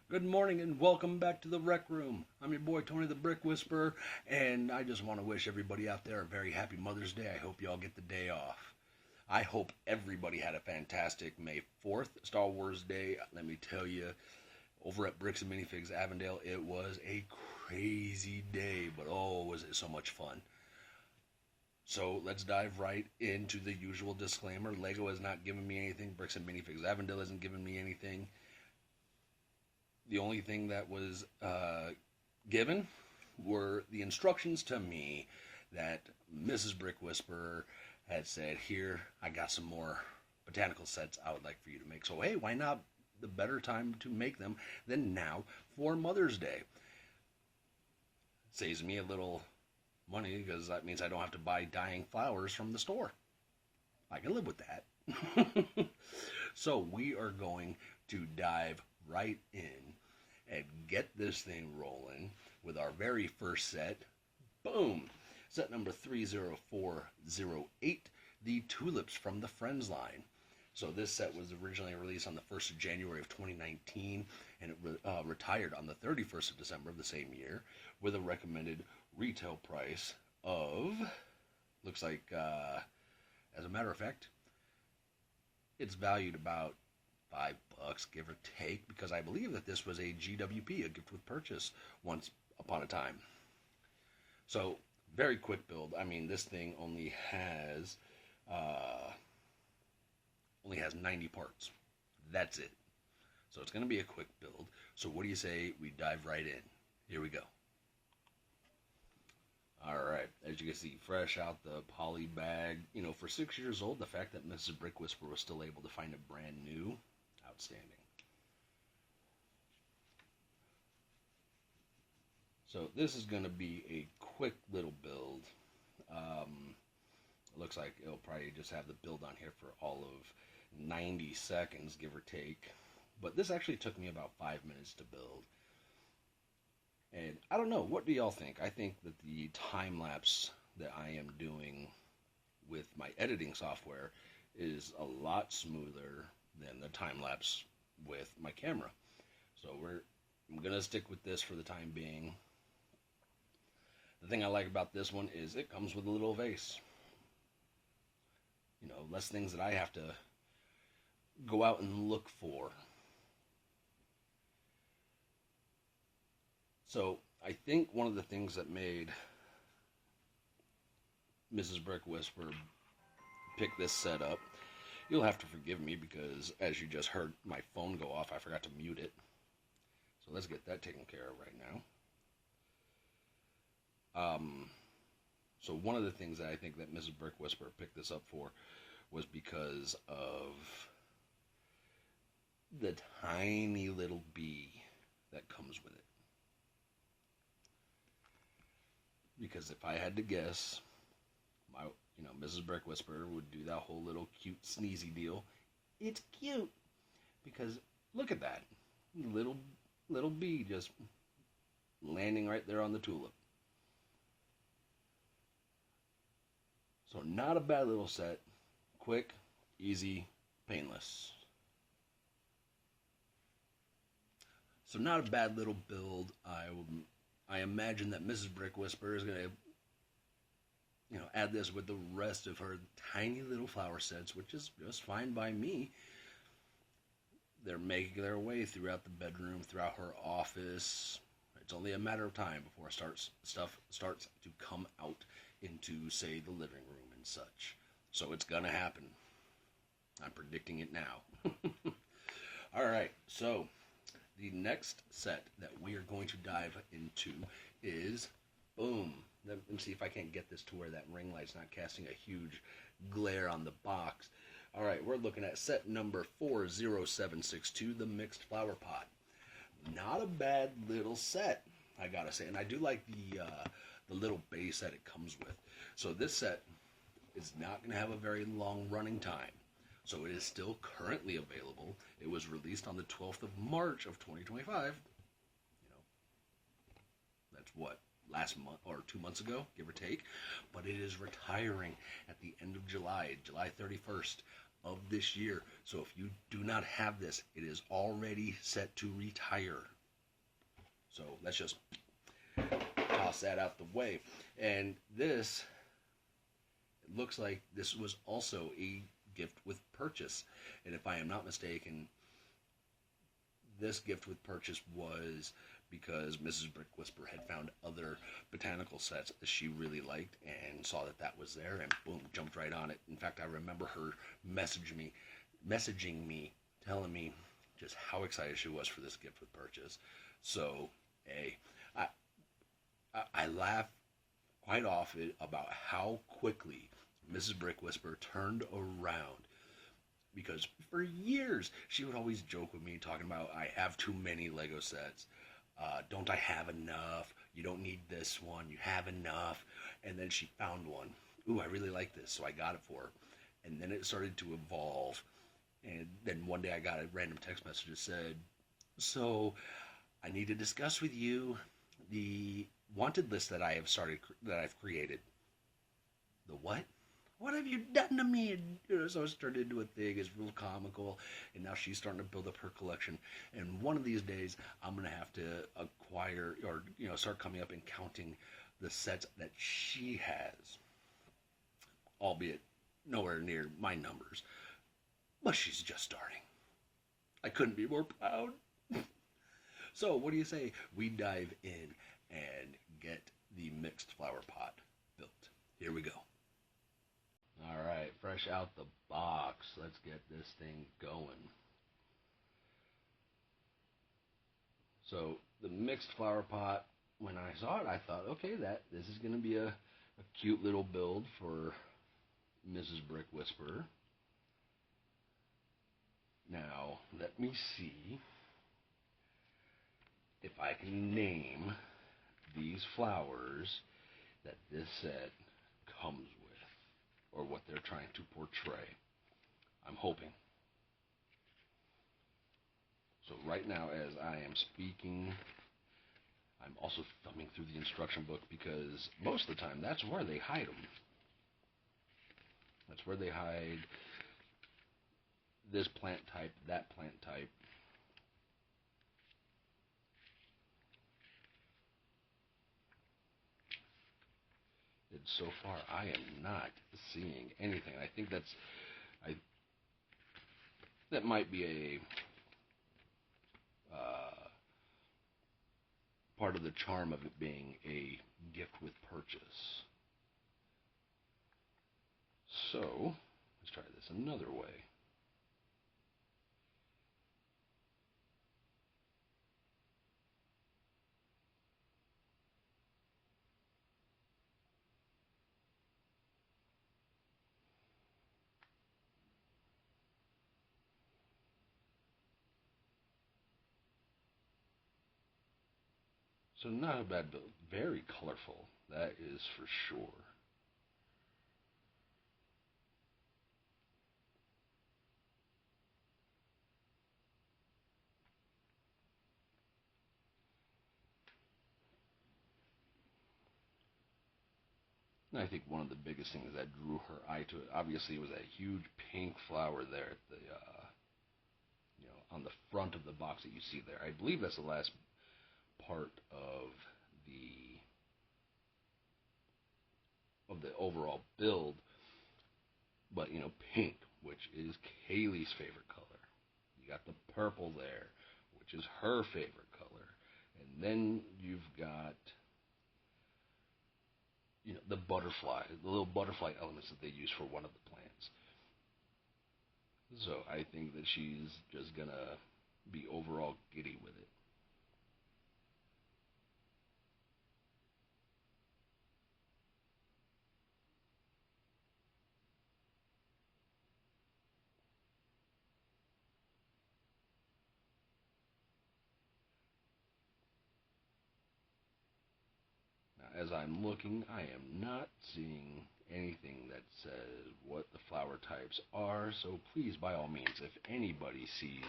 Good morning and welcome back to the Rec Room. I'm your boy Tony the Brick Whisperer, and I just want to wish everybody out there a very happy Mother's Day. I hope you all get the day off. I hope everybody had a fantastic May 4th, Star Wars Day. Let me tell you, over at Bricks and Minifigs Avondale, it was a crazy day, but oh, was it so much fun. So let's dive right into the usual disclaimer. Lego has not given me anything. Bricks and Minifigs Avondale hasn't given me anything. The only thing that was given were the instructions to me that Mrs. Brick Whisperer had said, here, I got some more botanical sets I would like for you to make. So, hey, why not the better time to make them than now for Mother's Day? Saves me a little money because that means I don't have to buy dying flowers from the store. I can live with that. So we are going to dive right in and get this thing rolling with our very first set. Boom! Set number 30408, the Tulips from the Friends line. So this set was originally released on the 1st of January of 2019, and it retired on the 31st of December of the same year with a recommended retail price of, looks like, as a matter of fact, it's valued about $5, give or take, because I believe that this was a GWP, a gift with purchase, once upon a time. So, very quick build. I mean, this thing only has 90 parts. That's it. So it's going to be a quick build. So what do you say we dive right in? Here we go. Alright, as you can see, fresh out the poly bag. You know, for 6 years old, the fact that Mrs. Brick Whisperer was still able to find it brand new, outstanding. So this is going to be a quick little build. It looks like it'll probably just have the build on here for all of 90 seconds, give or take. But this actually took me about 5 minutes to build. And I don't know, what do y'all think? I think that the time lapse that I am doing with my editing software is a lot smoother than the time lapse with my camera. So I'm gonna stick with this for the time being. The thing I like about this one is it comes with a little vase. You know, less things that I have to go out and look for. So I think one of the things that made Mrs. Brick Whisperer pick this set up, you'll have to forgive me because as you just heard my phone go off, I forgot to mute it. So let's get that taken care of right now. So one of the things that I think that Mrs. Brick Whisperer picked this up for was because of the tiny little bee that comes with it. Because if I had to guess, Mrs. Brick Whisperer would do that whole little cute sneezy deal. It's cute because look at that little bee just landing right there on the tulip. So not a bad little set. Quick, easy, painless. So not a bad little build. I imagine that Mrs. Brick Whisperer is going to, add this with the rest of her tiny little flower sets, which is just fine by me. They're making their way throughout the bedroom, throughout her office. It's only a matter of time before stuff starts to come out into, say, the living room and such. So it's going to happen. I'm predicting it now. All right, so the next set that we are going to dive into is, boom. Let me see if I can't get this to where that ring light's not casting a huge glare on the box. All right, we're looking at set number 40762, the Mixed Flower Pot. Not a bad little set, I gotta say. And I do like the little base that it comes with. So this set is not going to have a very long running time. So it is still currently available. It was released on the 12th of March of 2025. That's what, last month or 2 months ago, give or take. But it is retiring at the end of July 31st of this year. So if you do not have this, it is already set to retire. So let's just toss that out the way. And this, it looks like this was also a gift with purchase. And if I am not mistaken, this gift with purchase was because Mrs. Brick Whisper had found other botanical sets that she really liked and saw that that was there and boom, jumped right on it. In fact, I remember her messaging me, telling me just how excited she was for this gift with purchase. So, hey, I, I laugh quite often about how quickly Mrs. Brick Whisper turned around because for years she would always joke with me talking about I have too many Lego sets. Don't I have enough? You don't need this one. You have enough. And then she found one. Ooh, I really like this, so I got it for her. And then it started to evolve. And then one day I got a random text message that said, "So I need to discuss with you the wanted list that that I've created." The what? What have you done to me? And so it started into a thing. It's real comical, and now she's starting to build up her collection. And one of these days, I'm gonna have to acquire or start coming up and counting the sets that she has, albeit nowhere near my numbers. But she's just starting. I couldn't be more proud. So, what do you say we dive in and get the mixed flower pot built? Here we go. All right, fresh out the box. Let's get this thing going. So the mixed flower pot, when I saw it, I thought, okay, this is going to be a cute little build for Mrs. Brick Whisperer. Now, let me see if I can name these flowers that this set comes with, or what they're trying to portray. I'm hoping. So right now, as I am speaking, I'm also thumbing through the instruction book because most of the time, that's where they hide them. That's where they hide this plant type, that plant type. And so far, I am not seeing anything. I think that might be a part of the charm of it being a gift with purchase. So, let's try this another way. So not a bad build. Very colorful, that is for sure. And I think one of the biggest things that drew her eye to it, obviously, it was that huge pink flower there at the, on the front of the box that you see there. I believe that's the last part of the overall build. But pink, which is Kaylee's favorite color. You got the purple there, which is her favorite color, and then you've got the butterfly, the little butterfly elements that they use for one of the plants. So I think that she's just gonna be overall giddy with it. Now, as I'm looking, I am not seeing anything that says what the flower types are. So please, by all means, if anybody sees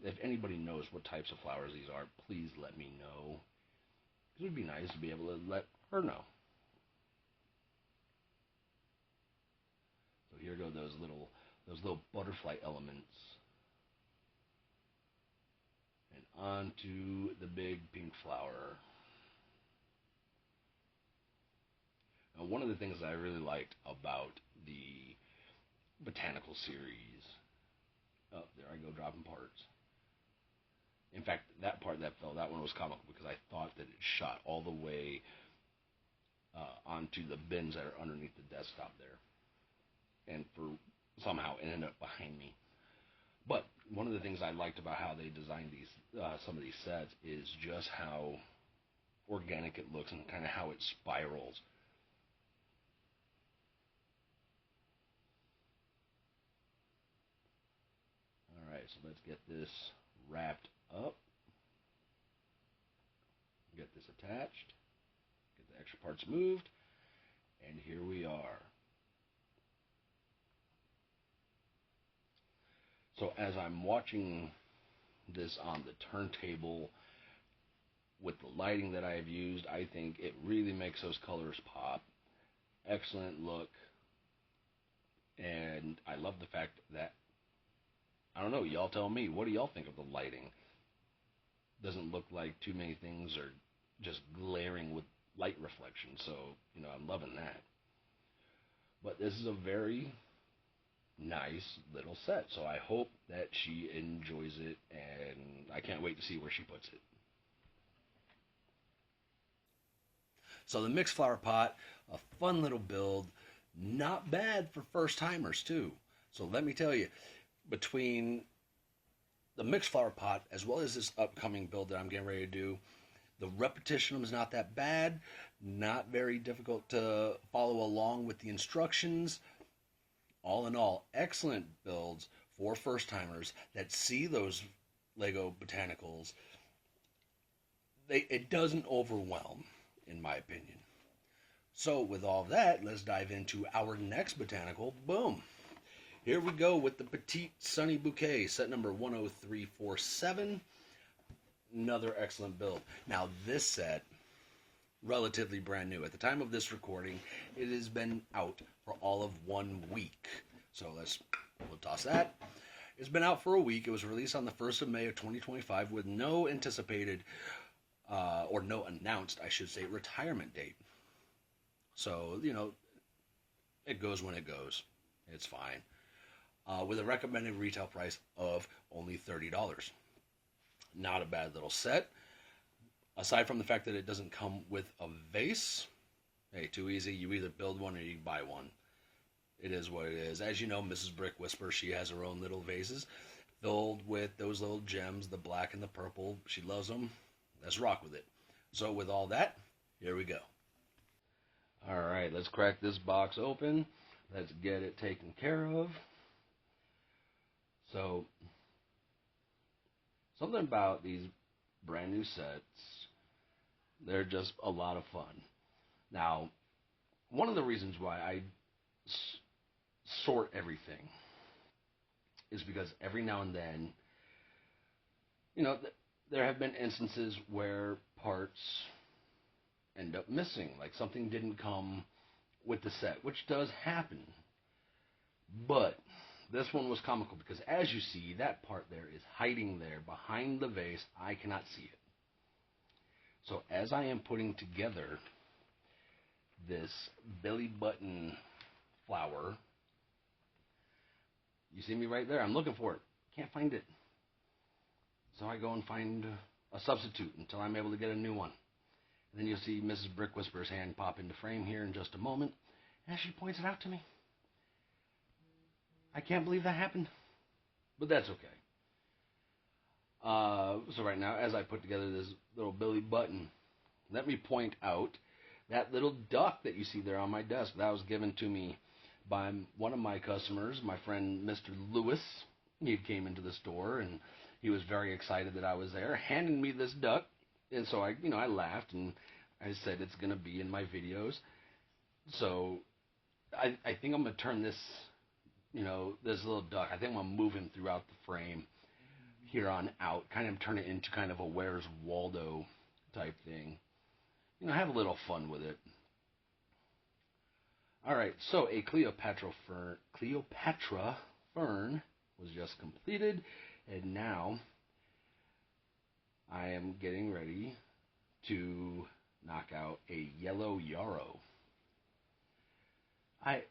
if anybody knows what types of flowers these are, please let me know. It would be nice to be able to let her know. So here go those little butterfly elements. onto the big pink flower. Now, one of the things that I really liked about the botanical series, oh, there I go dropping parts. In fact, that part that fell, that one was comical because I thought that it shot all the way onto the bins that are underneath the desktop there, and for somehow it ended up behind me. But one of the things I liked about how they designed these some of these sets is just how organic it looks and kind of how it spirals. All right, so let's get this wrapped up. Get this attached. Get the extra parts moved. And here we are. So as I'm watching this on the turntable with the lighting that I've used, I think it really makes those colors pop. Excellent look. And I love the fact that, I don't know, y'all tell me, what do y'all think of the lighting? Doesn't look like too many things are just glaring with light reflection. So, I'm loving that. But this is a very nice little set. So I hope that she enjoys it, and I can't wait to see where she puts it. So the mixed flower pot, a fun little build, not bad for first timers too. So let me tell you, between the mixed flower pot as well as this upcoming build that I'm getting ready to do, the repetition is not that bad, not very difficult to follow along with the instructions. All in all, excellent builds for first timers that see those Lego Botanicals. It doesn't overwhelm, in my opinion. So, with all that, let's dive into our next botanical. Boom! Here we go with the Petite Sunny Bouquet, set number 10347. Another excellent build. Now, this set, relatively brand new. At the time of this recording, it has been out for all of 1 week. So we'll toss that. It's been out for a week. It was released on the 1st of May of 2025 with no anticipated, or no announced, I should say, retirement date. So, it goes when it goes. It's fine. With a recommended retail price of only $30. Not a bad little set. Aside from the fact that it doesn't come with a vase, hey, too easy. You either build one or you buy one. It is what it is. As you know, Mrs. Brick Whisper, she has her own little vases filled with those little gems, the black and the purple. She loves them. Let's rock with it. So with all that, here we go. All right, let's crack this box open. Let's get it taken care of. So, something about these brand new sets, they're just a lot of fun. Now, one of the reasons why I sort everything is because every now and then, there have been instances where parts end up missing, like something didn't come with the set, which does happen. But this one was comical because, as you see, that part there is hiding there behind the vase. I cannot see it. So as I am putting together this belly button flower, you see me right there. I'm looking for it. Can't find it. So I go and find a substitute until I'm able to get a new one. And then you'll see Mrs. Brick Whisper's hand pop into frame here in just a moment, as she points it out to me. I can't believe that happened, but that's okay. So right now, as I put together this little belly button, let me point out that little duck that you see there on my desk. That was given to me by one of my customers, my friend Mr. Lewis. He came into the store and he was very excited that I was there, handing me this duck. And so I laughed and I said it's going to be in my videos. So I think I'm going to turn this, this little duck, I think I'm going to move him throughout the frame here on out, kind of turn it into kind of a Where's Waldo type thing. Have a little fun with it. All right, so a Cleopatra fern was just completed, and now I am getting ready to knock out a yellow yarrow. I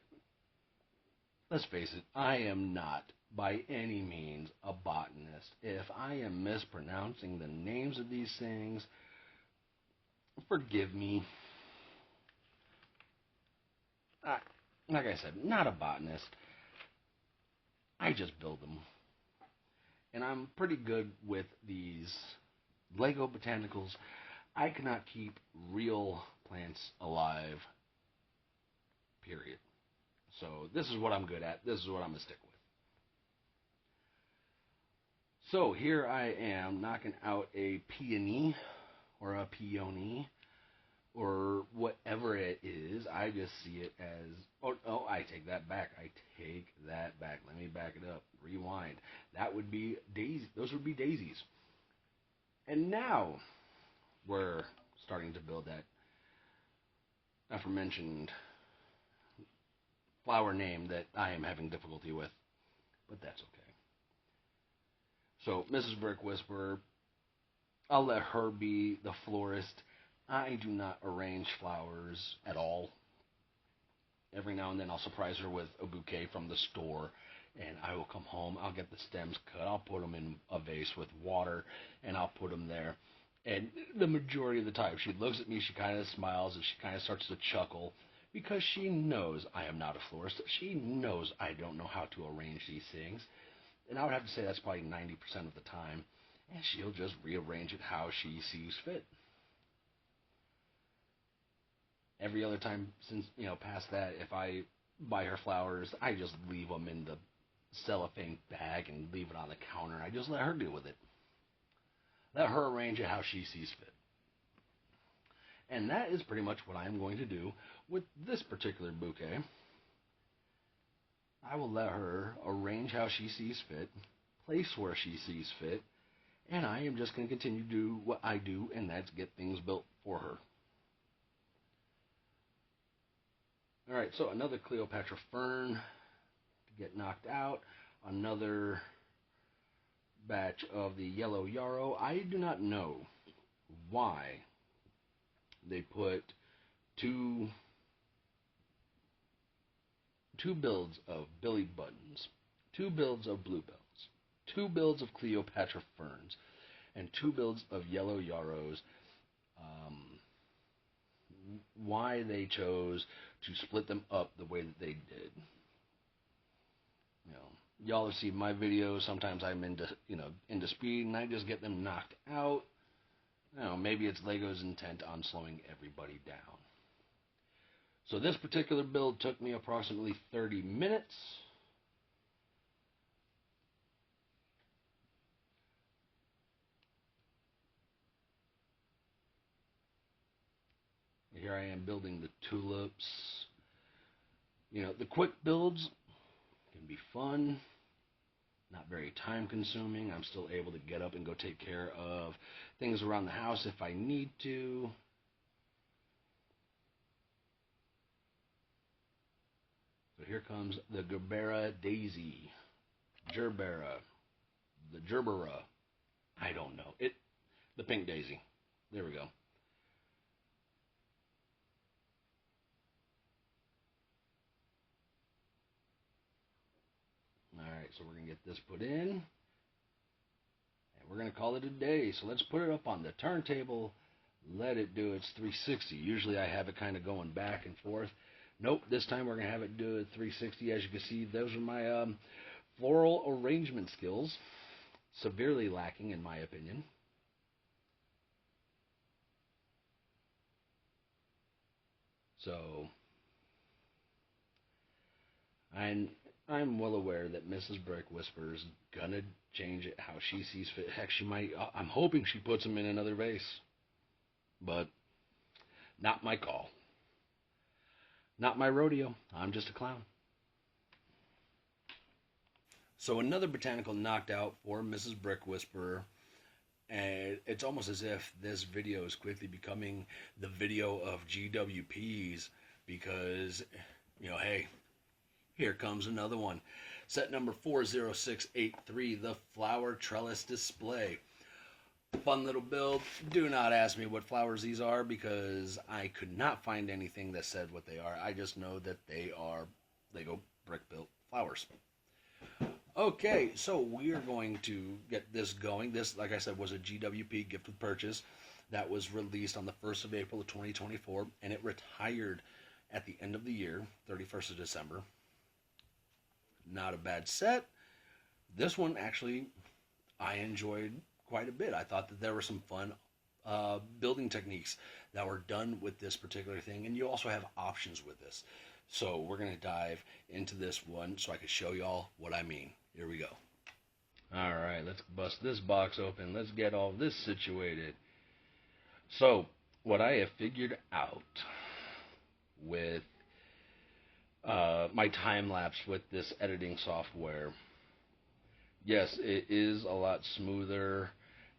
Let's face it, I am not by any means a botanist. If I am mispronouncing the names of these things, forgive me. I, like I said, not a botanist. I just build them. And I'm pretty good with these Lego botanicals. I cannot keep real plants alive, period. So this is what I'm good at. This is what I'm going to stick with. So here I am knocking out a peony or a peony or whatever it is. I just see it as, oh, I take that back. Let me back it up. Rewind. That would be daisy. Those would be daisies. And now we're starting to build that aforementioned flower name that I am having difficulty with, but that's okay. So Mrs. Brick Whisperer, I'll let her be the florist. I do not arrange flowers at all. Every now and then I'll surprise her with a bouquet from the store, and I will come home, I'll get the stems cut, I'll put them in a vase with water, and I'll put them there. And the majority of the time, she looks at me, she kind of smiles, and she kind of starts to chuckle, because she knows I am not a florist. She knows I don't know how to arrange these things. And I would have to say that's probably 90% of the time. And she'll just rearrange it how she sees fit. Every other time since, past that, if I buy her flowers, I just leave them in the cellophane bag and leave it on the counter. I just let her deal with it. Let her arrange it how she sees fit. And that is pretty much what I'm going to do with this particular bouquet. I will let her arrange how she sees fit, place where she sees fit, and I am just going to continue to do what I do, and that's get things built for her. Alright, so another Cleopatra fern to get knocked out. Another batch of the yellow yarrow. I do not know why they put two builds of Billy Buttons, 2 builds of bluebells, 2 builds of Cleopatra ferns, and 2 builds of yellow yarrows. Why they chose to split them up the way that they did. Y'all have seen my videos. Sometimes I'm into speed, and I just get them knocked out. Maybe it's Lego's intent on slowing everybody down. So this particular build took me approximately 30 minutes. Here I am building the tulips. The quick builds can be fun, not very time consuming. I'm still able to get up and go take care of things around the house if I need to. So here comes the Gerbera daisy. Gerbera. The Gerbera. I don't know. The pink daisy. There we go. Alright, so we're going to get this put in. And we're going to call it a day. So let's put it up on the turntable. Let it do its 360. Usually I have it kind of going back and forth. Nope, this time we're going to have it do a 360. As you can see, those are my floral arrangement skills. Severely lacking, in my opinion. So, I'm well aware that Mrs. Brick Whisperer's gonna change it how she sees fit. Heck, she might. I'm hoping she puts them in another vase, but not my call. Not my rodeo. I'm just a clown. So another botanical knocked out for Mrs. Brick Whisperer. And it's almost as if this video is quickly becoming the video of GWPs because, hey, here comes another one. Set number 40683, the flower trellis display. Fun little build. Do not ask me what flowers these are because I could not find anything that said what they are. I just know that they are Lego brick built flowers. Okay, so we are going to get this going. This, like I said, was a GWP gift with purchase that was released on the 1st of April of 2024, and it retired at the end of the year, 31st of December. Not a bad set. This one actually I enjoyed quite a bit. I thought that there were some fun building techniques that were done with this particular thing, and you also have options with this. So we're going to dive into this one so I can show y'all what I mean. Here we go. All right, let's bust this box open. Let's get all this situated. So what I have figured out with my time lapse with this editing software, yes, it is a lot smoother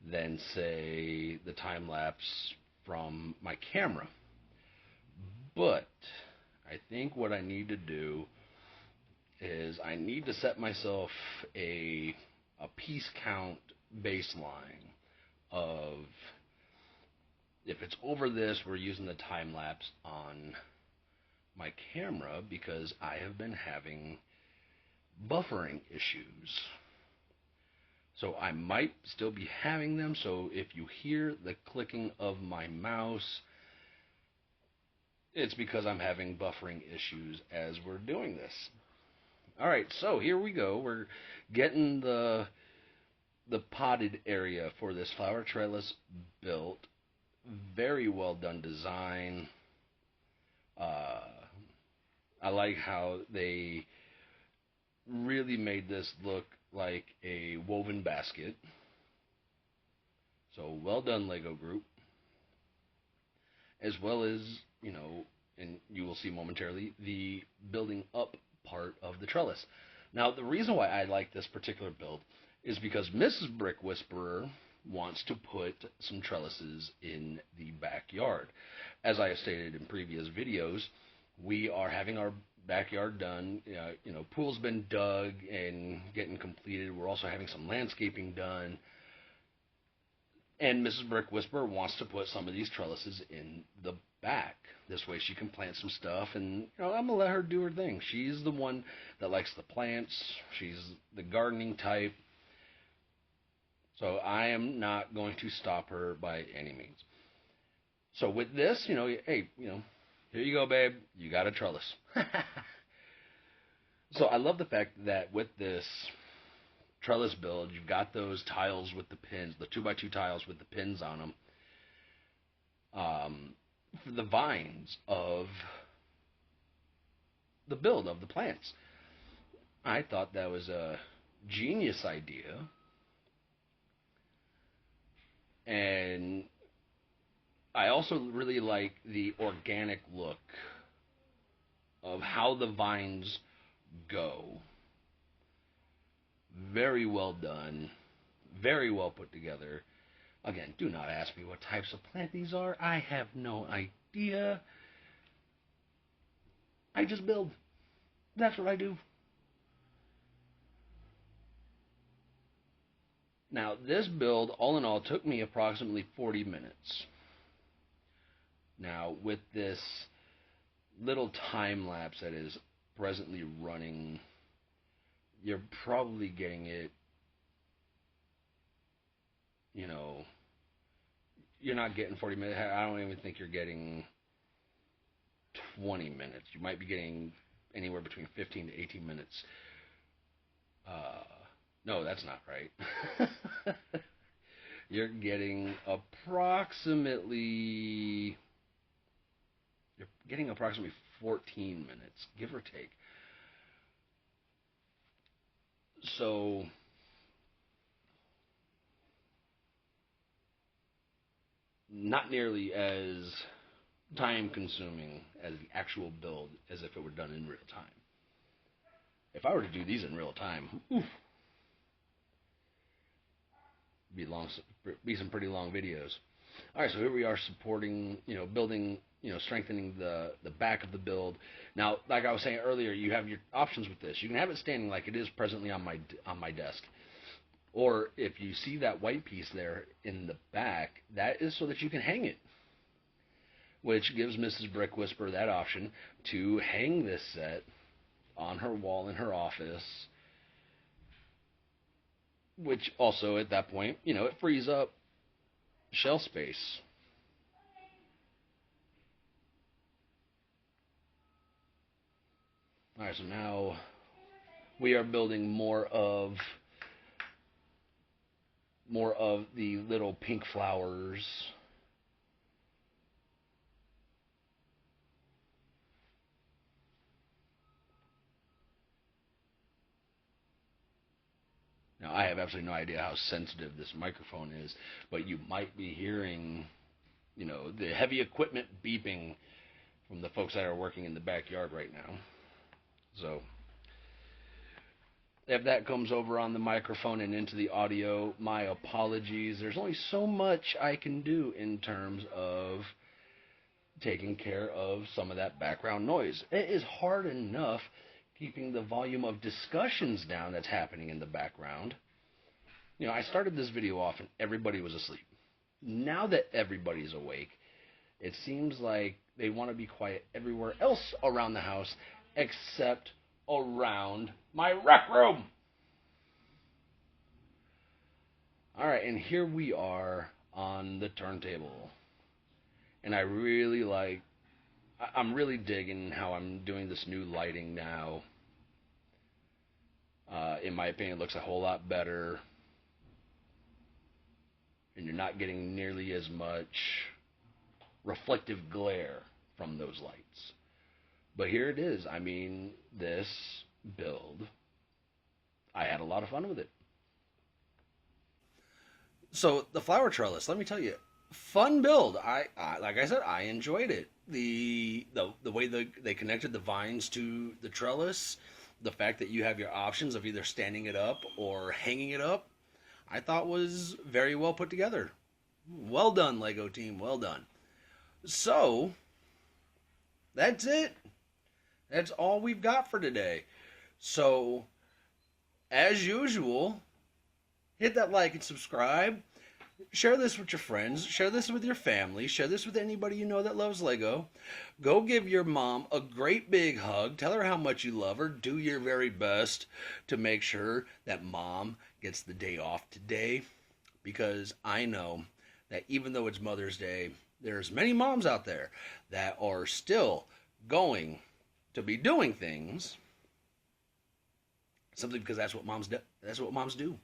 than, say, the time lapse from my camera. But I think what I need to do is I need to set myself a piece count baseline of, if it's over this, we're using the time lapse on my camera because I have been having buffering issues. So I might still be having them. So if you hear the clicking of my mouse, it's because I'm having buffering issues as we're doing this. All right, so here we go. We're getting the potted area for this flower trellis built. Very well done design. I like how they really made this look like a woven basket. So well done, Lego Group. As well as, you know, and you will see momentarily, the building up part of the trellis. Now, the reason why I like this particular build is because Mrs. Brick Whisperer wants to put some trellises in the backyard. As I have stated in previous videos, we are having our backyard done. Pool's been dug and getting completed. We're also having some landscaping done. And Mrs. Brick Whisperer wants to put some of these trellises in the back. This way she can plant some stuff, and I'm going to let her do her thing. She's the one that likes the plants. She's the gardening type. So I am not going to stop her by any means. So with this, hey, here you go, babe. You got a trellis. So I love the fact that with this trellis build, you've got those tiles with the pins, the 2x2 tiles with the pins on them, for the vines of the build of the plants. I thought that was a genius idea, and I also really like the organic look of how the vines go. Very well done. Very well put together. Again, do not ask me what types of plant these are. I have no idea. I just build. That's what I do. Now, this build, all in all, took me approximately 40 minutes. Now, with this little time lapse that is presently running, you're probably getting it, you're not getting 40 minutes. I don't even think you're getting 20 minutes. You might be getting anywhere between 15 to 18 minutes. No, that's not right. You're getting approximately 14 minutes, give or take. So not nearly as time consuming as the actual build as if it were done in real time. If I were to do these in real time, be some pretty long videos. All right, so here we are supporting, building, strengthening the back of the build. Now, like I was saying earlier, you have your options with this. You can have it standing like it is presently on my desk, Or if you see that white piece there in the back, that is so that you can hang it, which gives Mrs. Brick Whisperer that option to hang this set on her wall in her office, which also at that point, it frees up shelf space. All right, so now we are building more of the little pink flowers. Now, I have absolutely no idea how sensitive this microphone is, but you might be hearing, the heavy equipment beeping from the folks that are working in the backyard right now. So, if that comes over on the microphone and into the audio, my apologies. There's only so much I can do in terms of taking care of some of that background noise. It is hard enough keeping the volume of discussions down that's happening in the background. I started this video off and everybody was asleep. Now that everybody's awake, it seems like they want to be quiet everywhere else around the house except around my rec room. All right, and here we are on the turntable. And I'm really digging how I'm doing this new lighting now. In my opinion, it looks a whole lot better. And you're not getting nearly as much reflective glare from those lights. But here it is. I mean, this build, I had a lot of fun with it. So the flower trellis, let me tell you, fun build. I like I said, I enjoyed it. The way they connected the vines to the trellis, the fact that you have your options of either standing it up or hanging it up, I thought was very well put together. Well done, Lego team. Well done. So that's it. That's all we've got for today. So, as usual, hit that like and subscribe. Share this with your friends. Share this with your family. Share this with anybody you know that loves Lego. Go give your mom a great big hug. Tell her how much you love her. Do your very best to make sure that mom gets the day off today. Because I know that even though it's Mother's Day, there's many moms out there that are still going to be doing things simply because that's what moms do. That's what moms do.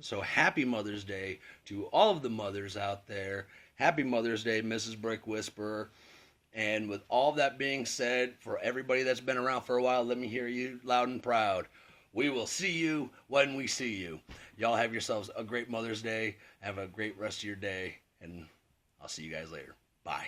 So happy Mother's Day to all of the mothers out there. Happy Mother's Day, Mrs. Brick Whisperer. And with all that being said, for everybody that's been around for a while, let me hear you loud and proud. We will see you when we see you. Y'all have yourselves a great Mother's Day. Have a great rest of your day. And I'll see you guys later. Bye.